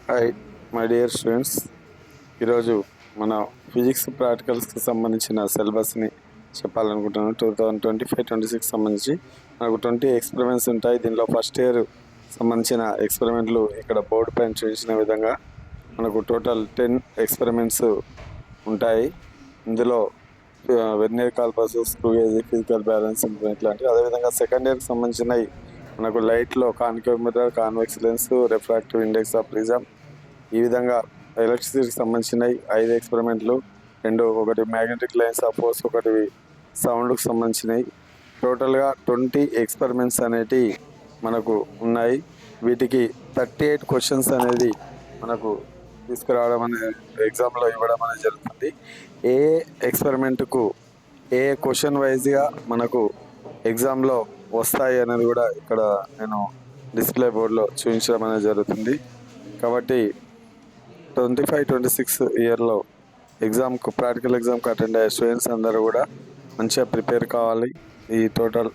Hi my dear students, ఈరోజు మన physics ప్రాక్టికల్స్కి సంబంధించిన సిలబస్ని చెప్పాలనుకుంటున్నాను. 2025-26 సంబంధించి మనకు 20 ఎక్స్పెరిమెంట్స్ ఉంటాయి. దీనిలో ఫస్ట్ ఇయర్ సంబంధించిన ఎక్స్పెరిమెంట్లు ఇక్కడ బోర్డు పైన చూపించిన విధంగా మనకు టోటల్ 10 ఎక్స్పెరిమెంట్స్ ఉంటాయి. ఇందులో vernier calipers, screw gauge, physical balance ఇట్లాంటివి. అదేవిధంగా సెకండ్ ఇయర్కి సంబంధించినవి మనకు లైట్లో concave mirror, convex lens, refractive index of prism, ఈ విధంగా ఎలక్ట్రిసిటీకి సంబంధించినవి 5 ఎక్స్పెరిమెంట్లు, ఒకటి మ్యాగ్నెటిక్ లైన్స్ ఆఫ్ ఫోర్స్, ఒకటి సౌండ్కి సంబంధించినవి. టోటల్గా 20 ఎక్స్పెరిమెంట్స్ అనేటి మనకు ఉన్నాయి. వీటికి 38 క్వశ్చన్స్ అనేది మనకు తీసుకురావడం అనేది ఎగ్జామ్లో ఇవ్వడం అనేది జరుగుతుంది. ఏ ఎక్స్పెరిమెంట్కు ఏ క్వశ్చన్ వైజ్గా మనకు ఎగ్జామ్లో వస్తాయి అనేది కూడా ఇక్కడ నేను డిస్ప్లే బోర్డులో చూపించడం అనేది జరుగుతుంది. కాబట్టి 25-26 ఇయర్లో ప్రాక్టికల్ ఎగ్జామ్కి అటెండ్ అయ్యే స్టూడెంట్స్ అందరూ కూడా మంచిగా ప్రిపేర్ కావాలి. ఈ టోటల్